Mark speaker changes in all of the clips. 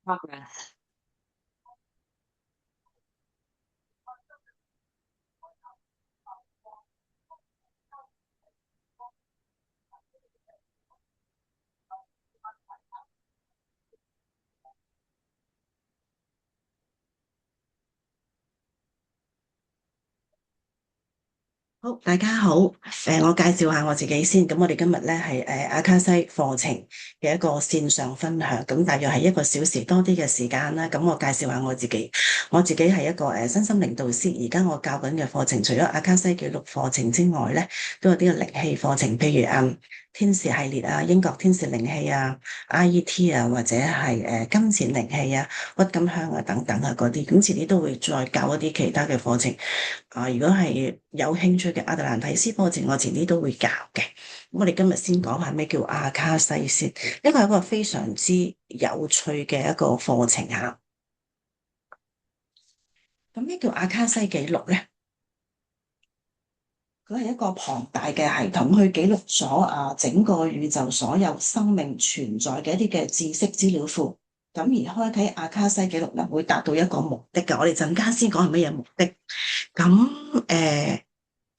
Speaker 1: progress。好，大家好，我介紹下我自己先。咁我哋今日咧係阿卡西課程嘅一個線上分享，咁大約係1個小時多啲嘅時間啦。咁我介紹下我自己，我自己係一個身心靈導師。而家我教緊嘅課程，除咗阿卡西記錄課程之外咧，都有啲嘅靈氣課程，譬如天使系列啊、英國天使靈氣啊、IET 啊，或者係金錢靈氣啊、鬱金香啊等等啊嗰啲。咁遲啲都會再教一啲其他嘅課程。如果係有興趣嘅阿特蘭提斯課程，我遲啲都會教嘅。咁我哋今日先講下咩叫阿卡西先，呢個係一個非常之有趣嘅一個課程嚇。咁咩叫阿卡西記錄咧？佢係一個龐大嘅系統，去記錄咗整個宇宙所有生命存在嘅一啲嘅知識資料庫。咁而開啟阿卡西記錄咧，會達到一個目的嘅。我哋陣間先講係乜嘢目的。咁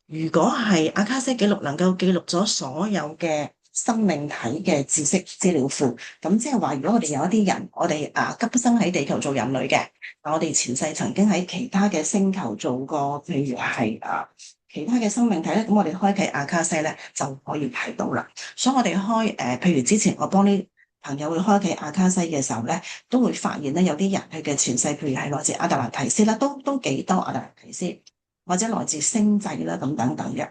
Speaker 1: 如果係阿卡西記錄能夠記錄咗所有嘅生命體嘅知識資料庫，咁即係話，如果我哋有一啲人，我哋今生喺地球做人類嘅，我哋前世曾經喺其他嘅星球做過，譬如係其他嘅生命體咧，咁我哋開啟阿卡西咧就可以睇到啦。所以我哋譬如之前我幫啲朋友去開啟阿卡西嘅時候咧，都會發現咧有啲人佢嘅前世，譬如係來自阿特蘭提斯啦，都幾多阿特蘭提斯。或者來自星際啦，咁等等嘅。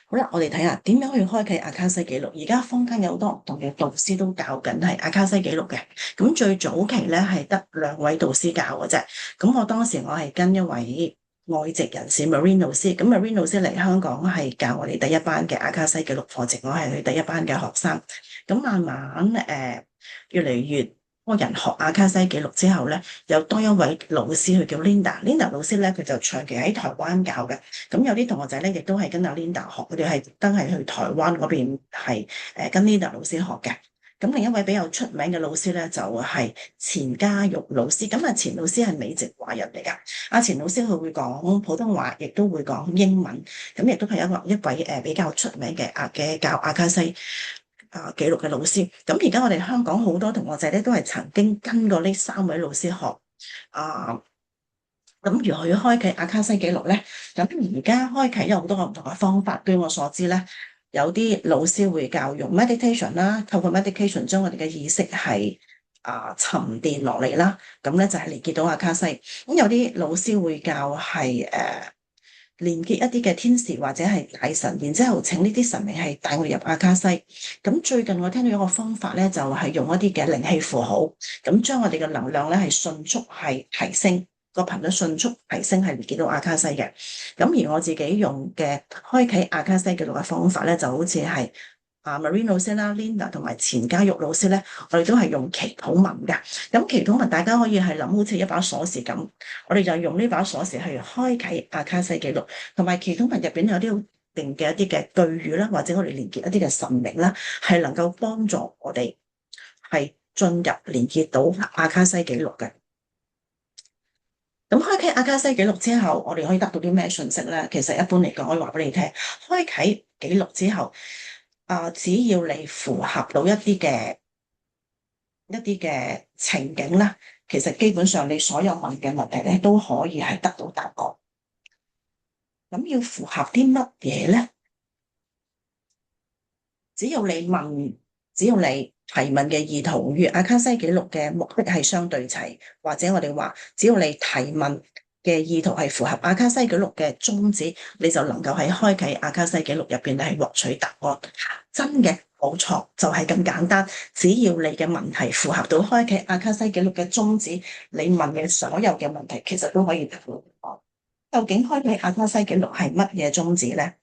Speaker 1: 好啦，我哋睇下點樣去開啟阿卡西記錄。而家坊間有好多唔同嘅導師都教緊係阿卡西記錄嘅。咁最早期咧係得2位導師教嘅啫。咁我當時我係跟一位外籍人士 Marine 老師。咁 Marine 老師嚟香港係教我哋第一班嘅阿卡西記錄課程，我係佢第一班嘅學生。咁慢慢越嚟越多人學阿卡西記錄之後咧，有多一位老師，佢叫 Linda 老師咧，佢就長期喺台灣教嘅。咁有啲同學仔咧，亦都係跟阿 Linda 學，佢哋係特登係去台灣嗰邊係跟 Linda 老師學嘅。咁另一位比較出名嘅老師咧，就係錢嘉玉老師。咁錢老師係美籍華人嚟㗎。阿錢老師佢會講普通話，亦都會講英文。咁亦都係一位比較出名嘅教阿卡西記錄嘅老師。咁而家我哋香港好多同學仔咧，都係曾經跟過呢3位老師學啊。咁如何去開啟阿卡西記錄咧？咁而家開啟有好多個唔同嘅方法。據我所知咧，有啲老師會教用 meditation 啦，透過 meditation 將我哋嘅意識係沉澱落嚟啦。咁咧就係連結到阿卡西。咁有啲老師會教係連結一啲嘅天使或者係大神，然之後請呢啲神明係帶我哋入阿卡西。咁最近我聽到一個方法咧，就係用一啲嘅靈氣符號，咁將我哋嘅能量咧係迅速係提升，個頻率迅速提升，係連結到阿卡西嘅。咁而我自己用嘅開啟阿卡西記錄嘅方法咧，就好似係Marine 老師啦、Linda 同埋錢嘉玉老師咧，我哋都係用祈禱文嘅。咁祈禱文大家可以係諗好似一把鎖匙咁，我哋就用呢把鎖匙去開啟阿卡西記錄，同埋祈禱文入邊有啲定嘅一啲嘅句語啦，或者我哋連結一啲嘅神明啦，係能夠幫助我哋係進入連結到阿卡西記錄嘅。咁開啟阿卡西記錄之後，我哋可以得到啲咩信息咧？其實一般嚟講，我可以話俾你聽，開啟記錄之後，只要你符合到一啲嘅情景啦，其實基本上你所有問嘅問題咧都可以係得到答案。咁要符合啲乜嘢咧？只要你提問嘅意圖與阿卡西記錄嘅目的係相對齊，或者我哋話，只要你提問嘅意圖係符合阿卡西記錄嘅宗旨，你就能夠喺開啟阿卡西記錄入邊係獲取答案。真嘅，冇錯，就係咁簡單。只要你嘅問題符合到開啟阿卡西記錄嘅宗旨，你問嘅所有嘅問題其實都可以得到答案。究竟開啟阿卡西記錄係乜嘢宗旨咧？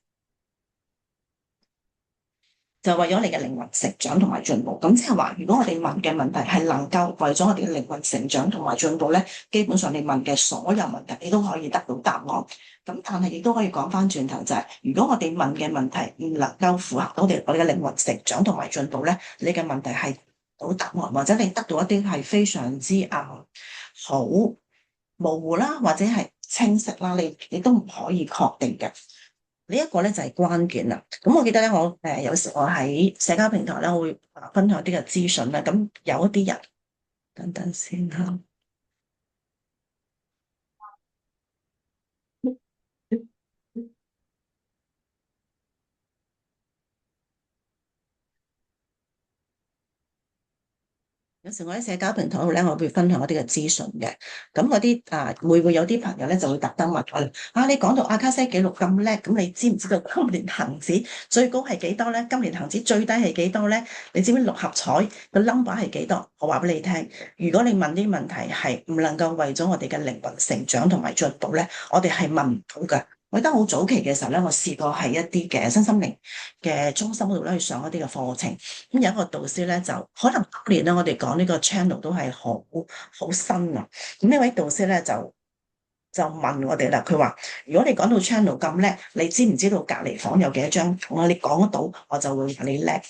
Speaker 1: 就為咗你嘅靈魂成長同埋進步，咁即係話，如果我哋問嘅問題係能夠為咗我哋嘅靈魂成長同埋進步咧，基本上你問嘅所有問題，你都可以得到答案。咁但係亦都可以講翻轉頭，就係如果我哋問嘅問題唔能夠符合到我哋嘅靈魂成長同埋進步咧，你嘅問題係到答案，或者你得到一啲係非常之好模糊啦，或者係清晰啦，你都唔可以確定嘅。呢一個咧就係關鍵啦。咁我記得咧，我有時我喺社交平台咧，我會分享啲嘅資訊啦。咁有一啲人，等等先嚇。有時我喺社交平台度咧，我會分享一啲嘅資訊嘅。咁嗰啲會有啲朋友咧就會特登問我你講到阿卡西記錄咁叻，咁你知唔知道今年恒指最高係幾多咧？今年恒指最低係幾多咧？你知唔知六合彩個 number 係幾多？我話俾你聽，如果你問啲問題係唔能夠為咗我哋嘅靈魂成長同埋進步咧，我哋係問唔到㗎。我記得好早期嘅時候咧，我試過喺一啲嘅身心靈嘅中心嗰度咧去上一啲嘅課程。咁有一個導師咧，就可能當年咧，我哋講呢個 channel 都係好新啊。咁呢位導師咧就問我哋啦，佢話：如果你講到 channel 咁叻，你知唔知道隔離房有幾多張床啊？你講得到，我就會話你叻。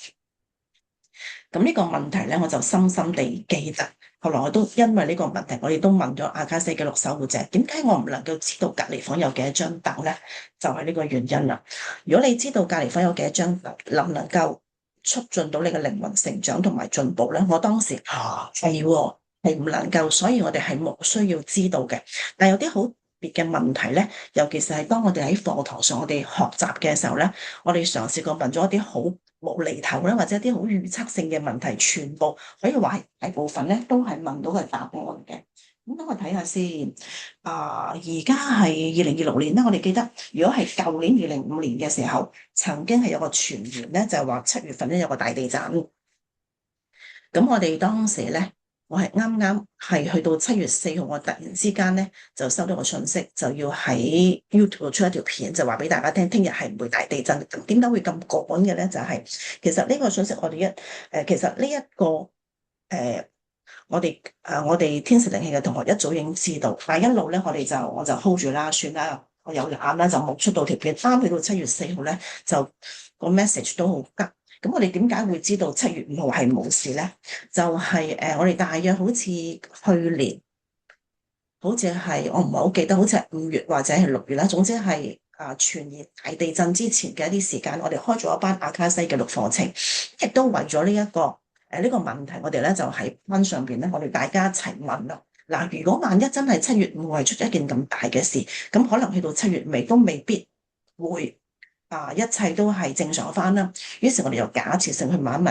Speaker 1: 咁呢個問題咧，我就深深地記得。後來我都因為呢個問題，我哋都問咗阿卡西記錄守護者，點解我唔能夠知道隔離房有幾多張凳咧？就係呢個原因啦。如果你知道隔離房有幾多張凳，能唔能夠促進到你嘅靈魂成長同埋進步咧？我當時係唔能夠，所以我哋係冇需要知道嘅。但係有啲好別嘅問題咧，尤其是係當我哋喺課堂上我哋學習嘅時候咧，我哋嘗試過問咗一啲好無厘頭咧，或者一啲好預測性嘅問題，全部可以話係大部分咧都係問到個答案嘅。咁等我睇下先。而家係2026年啦，我哋記得，如果係舊年2005年嘅時候，曾經係有個傳言咧，就係話7月份咧有個大地震。咁我哋當時咧，我係啱啱係去到7月4號，我突然之間咧就收到個訊息，就要喺 YouTube 度出一條片，就話俾大家聽，聽日係唔會大地震。咁點解會咁趕嘅咧？就係、其實呢個訊息我哋其實呢、一個我哋天使靈氣嘅同學一早已經知道，但係一路咧我就 hold 住啦，算啦，我有眼啦，就冇出到條片。啱去到7月4號咧，就個 message 都好急。咁我哋點解會知道7月5號係冇事咧？就係我哋大約好似去年，好似係我唔係好記得，好似係5月或者係6月啦。總之係全年大地震之前嘅一啲時間，我哋開咗一班阿卡西記錄課程，亦都為咗呢個問題，我哋咧就喺班上邊咧，我哋大家一齊問啦。嗱，如果萬一真係7月5號係出咗一件咁大嘅事，咁可能去到7月尾都未必會。一切都係正常翻啦。於是，我哋又假設性去問一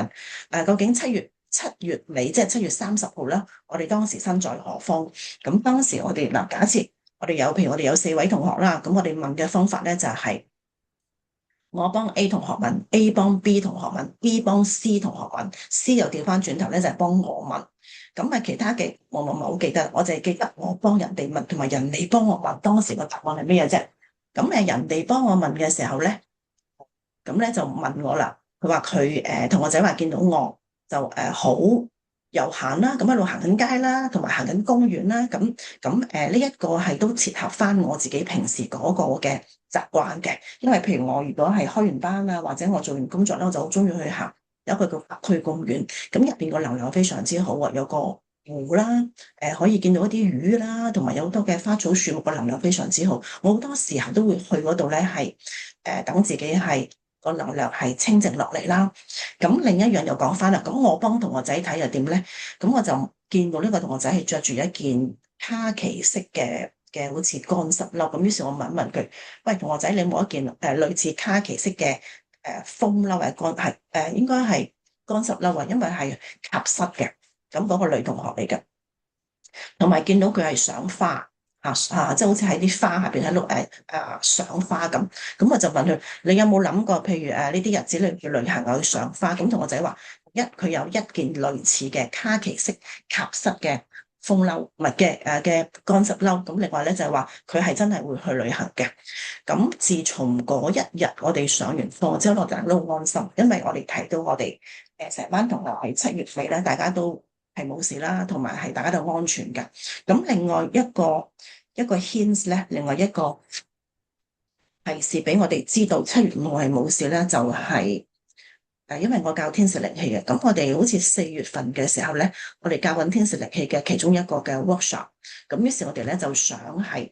Speaker 1: 問，究竟七月尾即係7月30號啦，我哋當時身在何方？咁當時我哋假設譬如我哋有4位同學啦，咁我哋問嘅方法咧就係我幫 A 同學問，A 幫 B 同學問，B 幫 C 同學問，C 又調翻轉頭咧就係幫我問。咁其他嘅我唔係好記得，我就係記得我幫人哋問，同埋人哋幫我問。當時個答案係咩嘢啫？咁人哋幫我問嘅時候咧。咁咧就問我啦，佢話佢同學仔話見到我就好悠閒啦，咁一路行緊街啦，同埋行緊公園啦，咁呢一個係都切合翻我自己平時嗰個嘅習慣嘅。因為譬如我如果係開完班啊，或者我做完工作咧，我就好中意去行有一個叫北區公園，咁入邊個能量非常之好啊，有個湖啦，可以見到一啲魚啦，同埋有好多嘅花草樹木嘅能量非常之好。我好多時候都會去嗰度咧，係等自己係。個能量係清靜落嚟啦。咁另一樣又講翻啦。咁我幫同學仔睇又點咧？咁我就見到呢個同學仔係着住一件卡其色嘅好似乾濕褸。咁於是我問一問佢：喂，同學仔，你有冇一件類似卡其色嘅風褸或者應該係乾濕褸啊？因為係吸濕嘅。咁嗰個女同學嚟嘅，同埋見到佢係賞花。即係好似喺啲花下邊喺度賞花咁，咁我就問佢：你有冇諗過，譬如呢啲日子你去旅行去賞花？咁同我仔話：佢有一件類似嘅卡其色夾濕嘅風褸，唔係嘅乾濕褸。咁另外咧就係話佢係真係會去旅行嘅。咁自從嗰一日我哋上完課之後，我哋都好安心，因為我哋睇到我哋成班同學喺7月尾咧，大家都係冇事啦，同埋係大家都安全㗎。咁另外一個 hints 咧，另外一個提示俾我哋知道7月5號係冇事咧，就係因為我教天使靈氣嘅，咁我哋好似4月份嘅時候咧，我哋教緊天使靈氣嘅其中一個嘅 workshop，咁於是我哋咧就想係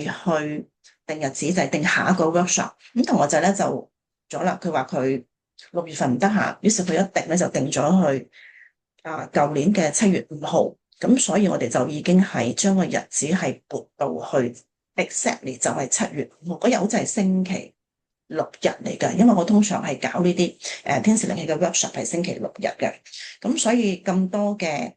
Speaker 1: 去定日子，就係定下一個 workshop。咁同學仔咧就咗啦，佢話佢6月份唔得閒，於是佢一定咧就定咗去舊年嘅7月5號。咁所以我哋就已經係將個日子係撥到去 exactly 就係7月5號嗰日，好似係星期6日嚟㗎，因為我通常係搞呢啲天使靈氣嘅 workshop 係星期6日嘅，咁所以咁多嘅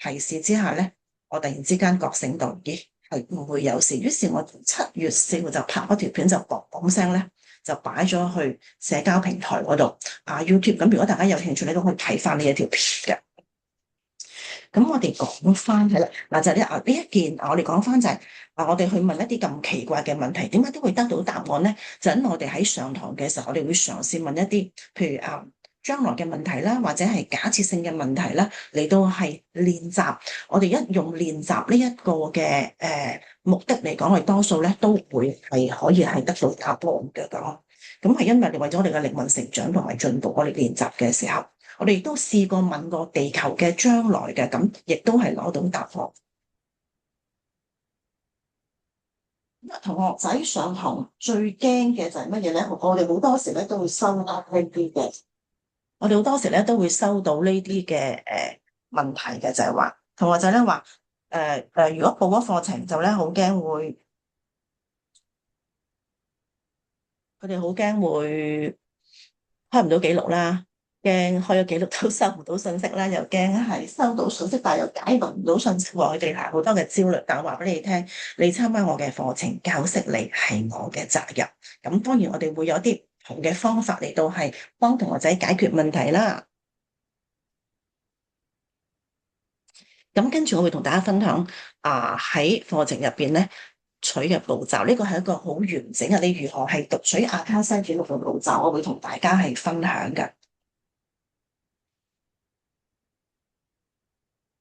Speaker 1: 提示之下咧，我突然之間覺醒到，咦係唔會有事，於是我7月4號就拍嗰條片就嘣嘣聲咧，就擺咗去社交平台嗰度YouTube，咁如果大家有興趣，你都可以睇翻呢一條片嘅。咁我哋講翻係啦，嗱就係呢一件，我哋講翻就係我哋去問一啲咁奇怪嘅問題，點解都會得到答案咧？就因為我哋喺上堂嘅時候，我哋會嘗試問一啲，譬如將來嘅問題啦，或者係假設性嘅問題啦，嚟到係練習。我哋一用練習呢一個嘅目的嚟講，我哋多數咧都會係可以係得到答案嘅咁。咁係因為你為咗我哋嘅靈魂成長同埋進步，我哋練習嘅時候。我哋亦都試過問過地球嘅將來嘅，咁亦都係攞到答案。同學仔上堂最驚嘅就係乜嘢咧？我哋好多時咧都會收到呢啲嘅，我哋好多時咧都會收到呢啲嘅問題嘅，就係話同學仔咧話如果報咗課程就咧好驚會，佢哋好驚會開唔到記錄啦。驚開咗記錄都收唔到信息啦，又驚係收到信息但又解讀唔到信息，佢哋係好多嘅焦慮。但我話俾你聽，你參加我嘅課程，教識你係我嘅責任。咁當然我哋會有啲唔同嘅方法嚟到係幫同學仔解決問題啦。咁跟住我會同大家分享喺課程入邊咧取嘅步驟，呢個係一個好完整嘅，你如何係讀取阿卡西記錄嘅步驟，我會同大家係分享嘅。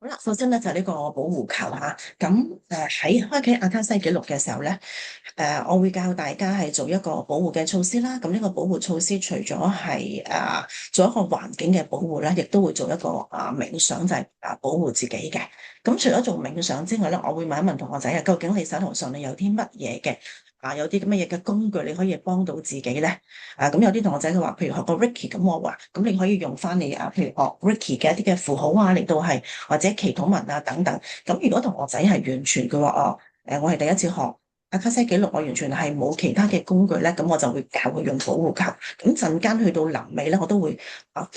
Speaker 1: 好啦，首先咧就係呢個保護球吓，咁喺開啟阿卡西記錄嘅時候咧，我會教大家係做一個保護嘅措施啦。咁呢個保護措施除咗係做一個環境嘅保護咧，亦都會做一個冥想，就係保護自己嘅。咁除咗做冥想之外咧，我會問一問同學仔啊，究竟你手頭上你有啲乜嘢嘅？有啲咁乜嘢嘅工具你可以幫到自己咧？咁有啲同學仔佢話，譬如學過 Reiki，咁我話，咁你可以用翻你譬如學 Reiki 嘅一啲嘅符號嚟到係或者祈禱文等等。咁如果同學仔係完全佢話我係第一次學阿卡西記錄，我完全係冇其他嘅工具咧，咁我就會教佢用保護球。咁陣間去到臨尾咧，我都會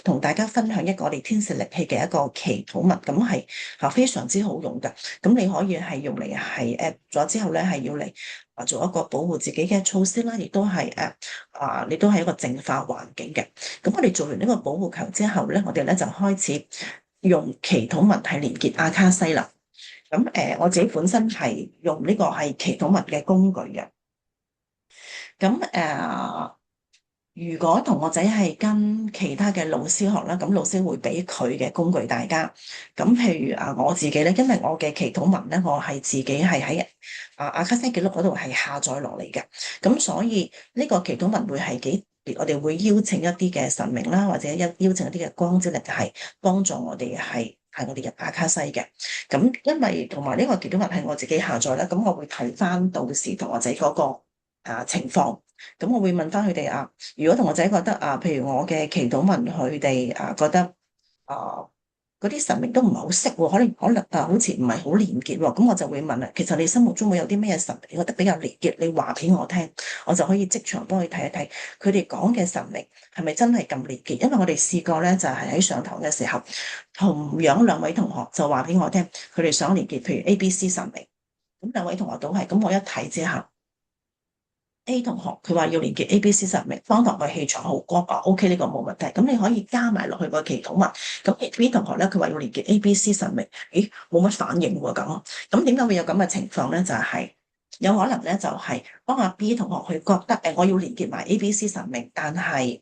Speaker 1: 同大家分享一個我哋天使靈氣嘅一個祈禱文，咁係非常之好用㗎。咁你可以係用嚟係咗之後咧，係要嚟做一個保護自己嘅措施啦，亦都係你都係一個淨化環境嘅。咁我哋做完呢個保護球之後咧，我哋咧就開始用祈禱文係連結阿卡西啦。咁我自己本身係用呢個係祈禱文嘅工具嘅。咁如果同學仔係跟其他嘅老師學啦，咁老師會俾佢嘅工具大家。咁譬如我自己咧，因為我嘅祈禱文咧，我係自己係喺阿卡西記錄嗰度係下載落嚟嘅。咁所以呢個祈禱文會係幾特別，我哋會邀請一啲嘅神明啦，或者邀請一啲嘅光之力係幫助我哋係我哋入阿卡西嘅。咁因為同埋呢個祈禱文係我自己下載啦，咁我會睇翻到時同學仔嗰個情況。咁我會問翻佢哋如果同學仔覺得譬如我嘅祈禱文，佢哋覺得嗰啲神明都唔係好識喎，可能好似唔係好連結喎，咁我就會問啦，其實你心目中會有啲咩神明你覺得比較連結，你話俾我聽，我就可以即場幫佢睇一睇，佢哋講嘅神明係咪真係咁連結？因為我哋試過咧，就係喺上堂嘅時候，同樣兩位同學就話俾我聽，佢哋想連結，譬如 ABC 神明，咁兩位同學都係，咁我一睇之後。A 同學佢話要連結 ABC 神明，當堂個氣場好光，OK 呢個冇問題。咁你可以加埋落去個祈禱文。咁 B 同學咧，佢話要連結 ABC 神明，咦冇乜反應喎咁點解會有咁嘅情況咧？就係有可能咧，就係當阿 B 同學佢覺得我要連結埋 ABC 神明，但係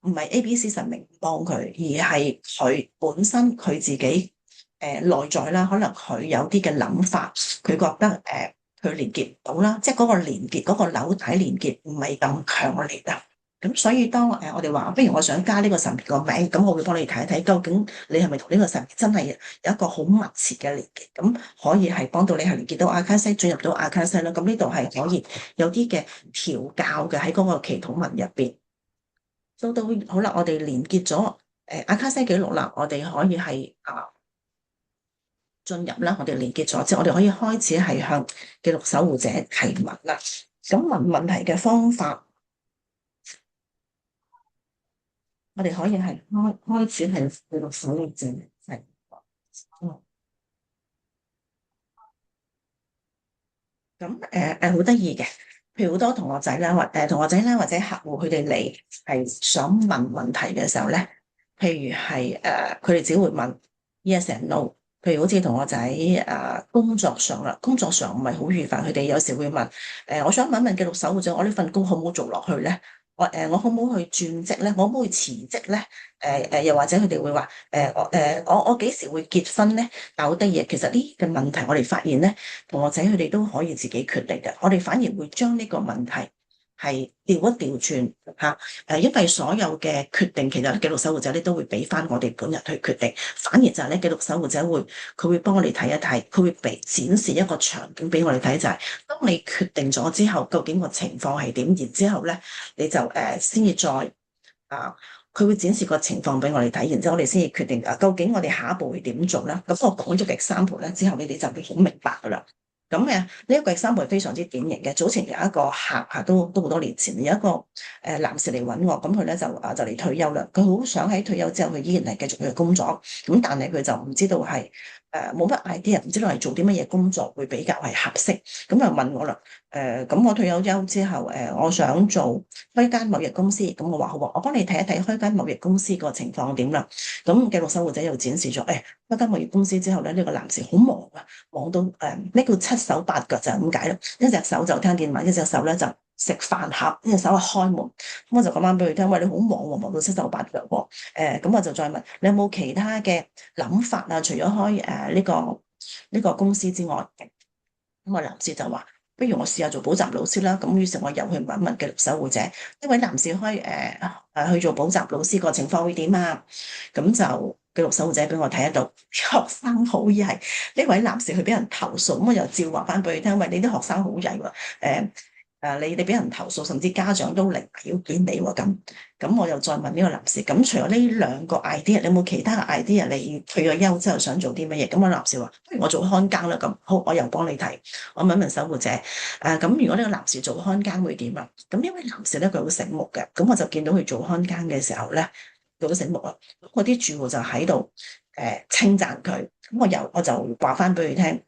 Speaker 1: 唔係 ABC 神明幫佢，而係佢本身佢自己內在啦，可能佢有啲嘅諗法，佢覺得佢連結唔到啦，即係嗰個連結嗰個紐帶連結唔係咁強烈啊。咁所以當我哋話，不如我想加呢個神明個名，咁我會幫你睇一睇，究竟你係咪同呢個神明真係有一個好密切嘅連結？咁可以係幫到你係連結到阿卡西，進入到阿卡西啦。咁呢度係可以有啲嘅調教嘅喺嗰個祈禱文入邊。到好啦，我哋連結咗阿卡西記錄啦，我哋可以係進入啦，我哋連結咗之後，我哋可以開始係向記錄守護者提問啦。咁問問題嘅方法，我哋可以係開始係記錄守護者係。咁好得意嘅，譬如好多同學仔啦，同學仔啦，或者客戶佢哋嚟係想問問題嘅時候咧，譬如係佢哋只會問 yes and no。譬如好似同學仔工作上啦，工作上唔係好愉快，佢哋有時會問我想問一問記錄守護者，我呢份工好唔好做落去咧？我可唔可以去轉職咧？我可唔可以辭職咧？又或者佢哋會話我幾時會結婚咧？但好得意，其實呢個問題我哋發現咧，同學仔佢哋都可以自己決定嘅。我哋反而會將呢個問題係調一調轉嚇，因為所有嘅決定其實記錄守護者咧都會俾翻我哋本人去決定，反而就係咧記錄守護者佢會幫我哋睇一睇，佢會展示一個場景俾我哋睇，就係當你決定咗之後，究竟個情況係點，然之後咧你就先至再佢會展示個情況俾我哋睇，然之後我哋先至決定究竟我哋下一步會點做咧。咁我講咗嘅example咧之後，你哋就會好明白噶啦。咁呢一個 example 係非常之典型嘅。早前有一個客都好多年前，有一個男士嚟揾我，咁佢咧就嚟退休啦。佢好想喺退休之後，佢依然係繼續佢嘅工作，咁但係佢就唔知道係冇乜 idea，唔知道係做啲乜嘢工作會比較係合適。咁就問我啦，咁我退休之後，我想做開間貿易公司，咁我話好，我幫你睇一睇開間貿易公司個情況點啦。咁記錄守護者又展示咗，開間貿易公司之後咧，呢個男士好忙啊，忙到呢叫七手八腳就係咁解咯。一隻手就聽電話，一隻手咧就食飯盒，一隻手係開門。咁我就講翻俾佢聽，喂，你好忙喎，忙到七手八腳喎。咁我就再問你有冇其他嘅諗法啊？除咗開呢個公司之外，咁個男士就話，不如我試下做補習老師啦。咁於是我又去問一問記錄守護者，呢位男士開去做補習老師個情況會點啊？咁就記錄守護者俾我睇得到，學生好曳。呢位男士佢俾人投訴，咁我又照話翻俾佢聽，喂，你啲學生好曳喎，你哋俾人投訴，甚至家長都嚟要見你喎。咁我又再問呢個男士，咁除咗呢兩個 idea，你有冇其他嘅 idea？你退咗休之後想做啲乜嘢？咁個男士話，不如我做看更啦。咁好，我又幫你睇，我問問守護者，咁如果呢個男士做看更會點啊？咁呢位男士咧佢好醒目嘅，咁我就見到佢做看更嘅時候咧，佢好醒目啊。咁嗰啲住戶就喺度稱讚佢，咁我就話翻俾佢聽。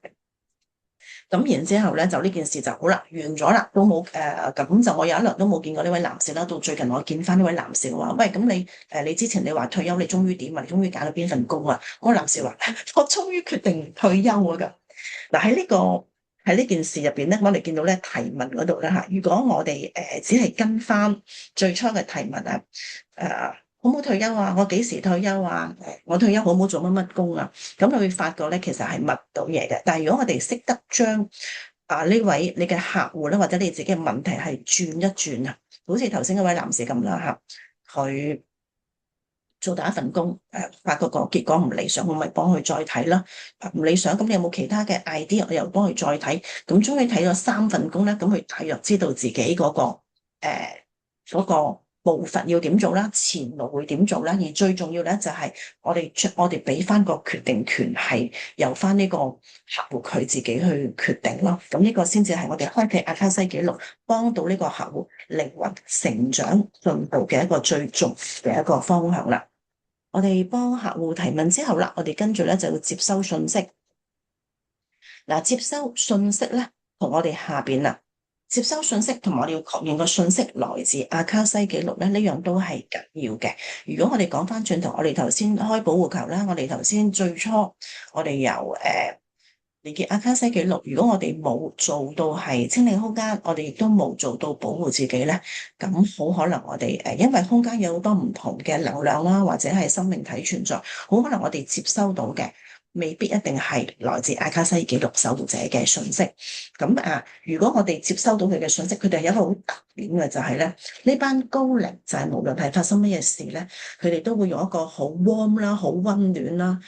Speaker 1: 咁然之後咧，就呢件事就好啦，完咗啦，都冇咁就我有一輪都冇見過呢位男士啦。到最近我見翻呢位男士話，喂，咁你之前你話退休，你終於點啊？你終於揀到邊份工啊？我男士話，我終於決定退休啊！咁嗱喺呢件事入邊咧，我哋見到咧提問嗰度咧嚇，如果我哋只係跟翻最初嘅提問啊，好唔好退休啊？我幾時退休啊？我退休好唔好做乜乜工啊？咁你會發覺咧，其實係問到嘢嘅。但係如果我哋識得將呢位你嘅客戶咧，或者你自己嘅問題係轉一轉啊，好似頭先嗰位男士咁啦嚇，佢做第一份工，發覺個結果唔理想，我咪幫佢再睇啦。唔理想，咁你有冇其他嘅 idea？我又幫佢再睇。咁終於睇咗3份工咧，咁佢大約知道自己嗰個嗰個步伐要點做啦，前路會點做啦，而最重要咧就係我哋俾翻個決定權係由翻呢個客戶佢自己去決定咯。咁呢個先至係我哋開啟阿卡西記錄，幫到呢個客戶靈魂成長進步嘅一個最重嘅一個方向啦。我哋幫客戶提問之後啦，我哋跟住咧就要接收信息。嗱，接收信息咧，同我哋下邊啦。接收信息同埋我哋要確認個信息來自阿卡西記錄咧，呢樣都係緊要嘅。如果我哋講翻轉頭，我哋頭先開保護球啦，我哋頭先最初我哋由連結阿卡西記錄，如果我哋冇做到係清理空間，我哋亦都冇做到保護自己咧，咁好可能我哋因為空間有好多唔同嘅能量啦，或者係生命體存在，好可能我哋接收到嘅未必一定係來自阿卡西記錄守護者嘅訊息。咁如果我哋接收到佢嘅訊息，佢哋有一個好特點嘅就係咧，呢班高靈就係無論係發生乜嘢事咧，佢哋都會用一個好 warm 啦、好溫暖啦，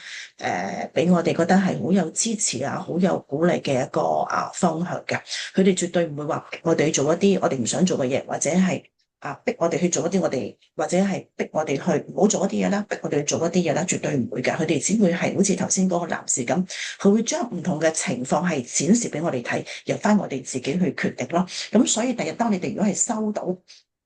Speaker 1: 俾我哋覺得係好有支持啊、好有鼓勵嘅一個方向嘅。佢哋絕對唔會話逼我哋做一啲我哋唔想做嘅嘢，或者係逼我哋去做一啲我哋，或者係逼我哋去唔好做一啲嘢啦，逼我哋去做一啲嘢啦，絕對唔會嘅。佢哋只會係好似頭先嗰個男士咁，佢會將唔同嘅情況係展示俾我哋睇，由翻我哋自己去決定咯。咁所以第日當你哋如果係收到，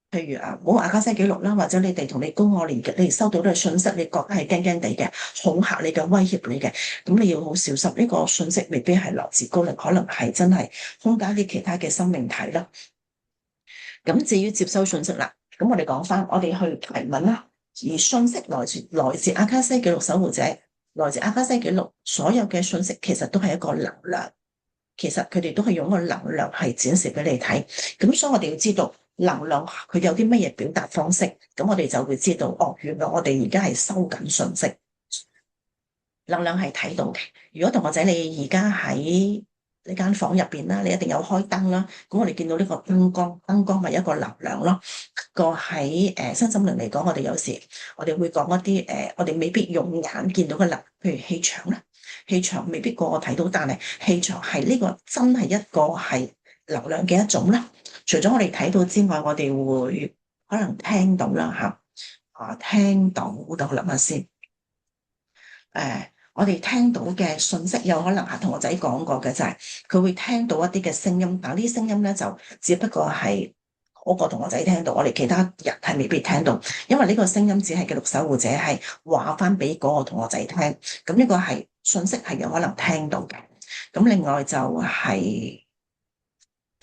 Speaker 1: 譬如冇阿卡西記錄啦，或者你哋同你高我連結，你哋收到呢個信息，你覺得係驚驚地嘅，恐嚇你嘅，威脅你嘅，咁你要好小心。呢個信息未必係來自高靈，可能係真係空間啲其他嘅生命體啦。咁至於接收信息啦，咁我哋講翻，我哋去提問啦。而信息來自阿卡西記錄守護者，來自阿卡西記錄所有嘅信息，其實都係一個能量。其實佢哋都係用個能量係展示俾你睇。咁所以我哋要知道能量佢有啲乜嘢表達方式，咁我哋就會知道哦，原來我哋而家係收緊信息。能量係睇到嘅。如果同學仔你而家喺呢間房入邊啦，你一定有開燈啦。咁我哋見到呢個燈光，燈光咪一個能量咯。個喺身心靈嚟講，我哋有時我哋會講一啲我哋未必用眼見到嘅能，譬如氣場啦。氣場未必個個睇到，但係氣場係呢個真係一個係能量嘅一種啦。除咗我哋睇到之外，我哋會可能聽到啦嚇。聽到，等我諗下先。我哋聽到嘅信息有可能係同學仔講過嘅，就係佢會聽到一啲嘅聲音，但係呢啲聲音咧就只不過係嗰個同學仔聽到，我哋其他人係未必聽到，因為呢個聲音只係記錄守護者係話翻俾嗰個同學仔聽，咁呢個係信息係有可能聽到嘅。咁另外就係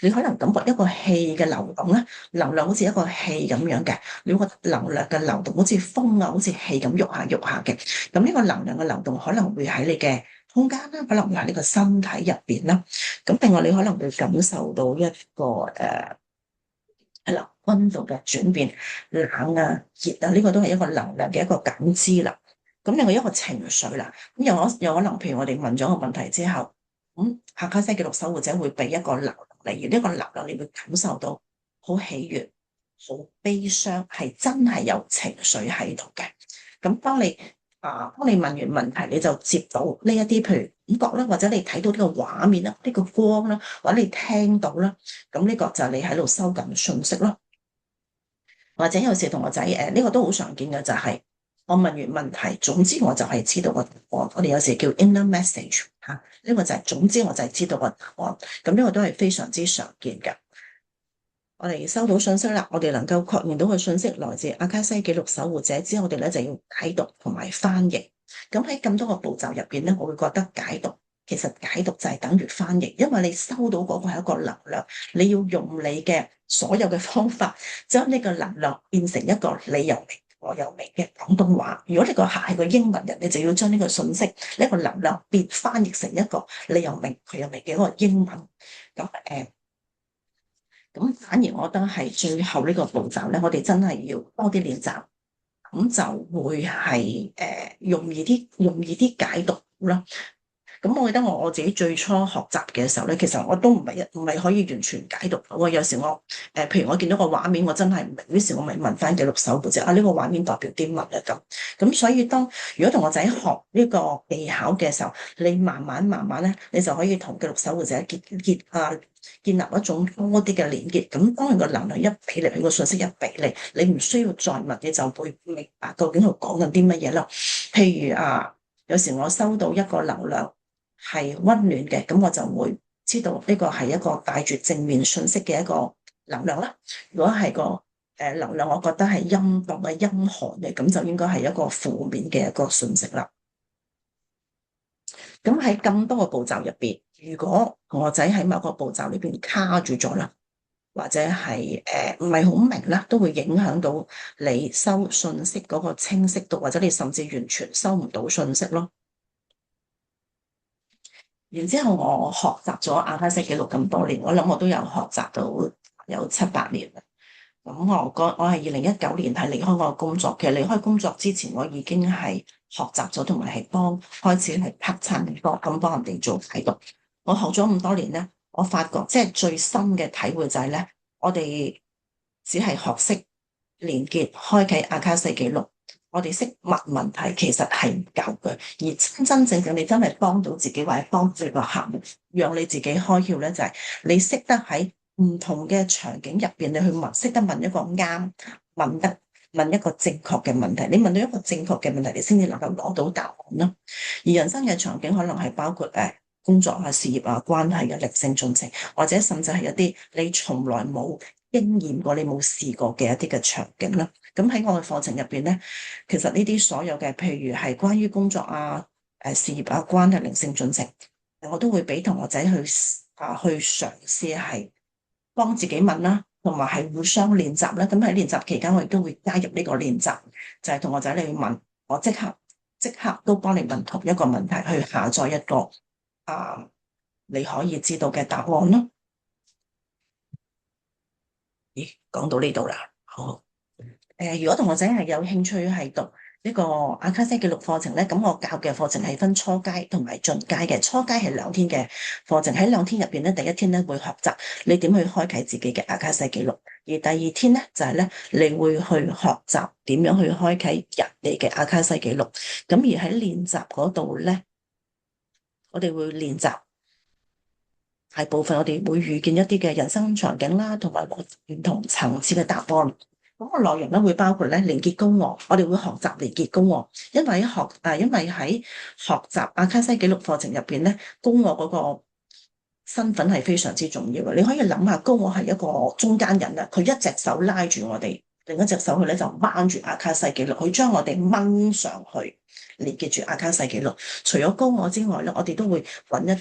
Speaker 1: 你可能感覺一個氣嘅流動咧，能量好似一個氣咁樣嘅，你個能量嘅流動好似風啊，好似氣咁喐下喐下嘅。咁呢個能量嘅流動可能會喺你嘅空間啦，可能會喺你個身體入邊啦。咁另外你可能會感受到一個溫度嘅轉變，冷啊、熱啊，呢個都係一個能量嘅一個感知啦。咁另外一個情緒啦，咁有可能譬如我哋問咗個問題之後，阿卡西記錄守護者會俾一個能量，例如呢個能量你會感受到好喜悅、好悲傷，係真係有情緒喺度嘅。咁當你問完問題，你就接到呢一啲譬如感覺啦，或者你睇到呢個畫面啦、呢個光啦，或者你聽到啦，咁呢個就係你喺度收緊信息咯。或者有時同學仔呢個都好常見嘅，就係我問完問題，總之我就係知道個答案。我哋有時叫 inner message 嚇，呢個就係總之我就係知道個答案。咁呢個都係非常之常見嘅。我哋收到信息啦，我哋能夠確認到個信息來自阿卡西記錄守護者之後，我哋咧就要解讀同埋翻譯。咁喺咁多個步驟入邊咧，我會覺得解讀其實解讀就係等於翻譯，因為你收到嗰個係一個能量，你要用你嘅所有嘅方法將呢個能量變成一個你又明我又明嘅廣東話。如果你個客係個英文人，你就要將呢個信息呢個能量變翻譯成一個你又明佢又明嘅一個英文。咁反而我覺得係最後呢個步驟咧，我哋真係要多啲練習，咁就會係容易啲解讀啦。咁我記得我自己最初學習嘅時候咧，其實我都唔係可以完全解讀到。有時我譬如我見到個畫面，我真係唔明，於是我咪問翻記錄守護者呢個畫面代表啲乜啊咁。所以如果同學仔學呢個技巧嘅時候，你慢慢咧，你就可以同記錄守護者建立一種多啲嘅連結。咁當然個能量一俾你，佢個信息一俾你，你唔需要再問，你就會明白究竟佢講緊啲乜嘢啦。譬如有時我收到一個能量係溫暖嘅，咁我就會知道呢個係一個帶住正面信息嘅一個能量啦。如果係個能量，我覺得係陰凍嘅、陰寒嘅，咁就應該係一個負面嘅一個信息啦。咁喺咁多個步驟入邊，如果同學仔喺某個步驟裏邊卡住咗啦，或者係唔係好明啦，都會影響到你收信息嗰個清晰度，或者你甚至完全收唔到信息咯。然之後我學習咗阿卡西記錄咁多年，我諗我都有學習到有7-8年啦。咁我係2019年係離開我嘅工作，其實離開工作之前，我已經係學習咗，同埋係開始係拍餐多咁幫人哋做解讀。我學咗咁多年咧，我發覺即係最深嘅體會就係咧，我哋只係學識連結、開啟阿卡西記錄，我哋識問問題，其實係唔夠嘅。而真真正正你真係幫到自己或者幫住個客戶，讓你自己開竅咧，就係你識得喺唔同嘅場景入邊，你去問，識得問一個啱問一個正確嘅問題。你問到一個正確嘅問題，你先至能夠攞到答案咯。而人生嘅場景可能係包括工作啊、事業啊、關係嘅靈性進程，或者甚至係一啲你從來冇經驗過、你冇試過嘅一啲嘅場景啦。咁喺我嘅課程入邊咧，其實呢啲所有嘅，譬如係關於工作啊、事業啊、關係、靈性進程，我都會俾同學仔去嘗試係幫自己問啦，同埋係互相練習啦。咁喺練習期間，我亦都會加入呢個練習，就係同學仔你去問，我即刻都幫你問同一個問題，去下載一個你可以知道嘅答案咯。咦，講到呢度啦，好。如果同學仔係有興趣係讀呢個阿卡西記錄課程咧，咁我教嘅課程係分初階同埋進階嘅。初階係2天嘅課程，喺2天入邊咧，第一天咧會學習你點去開啟自己嘅阿卡西記錄，而第2天咧就係咧你會去學習點樣去開啟人哋嘅阿卡西記錄。咁而喺練習嗰度咧，我哋會練習係部分，我哋會遇見一啲嘅人生場景啦，同埋唔同層次嘅答案。咁個內容咧會包括咧連結高我，我哋會學習連結高我，因為喺學習阿卡西記錄課程入邊咧，高我嗰個身份係非常之重要嘅。你可以諗下，高我係一個中間人啊，佢一隻手拉住我哋，另一隻手佢咧就掹住阿卡西記錄，佢將我哋掹上去連結住阿卡西記錄。除咗高我之外咧，我哋都會揾一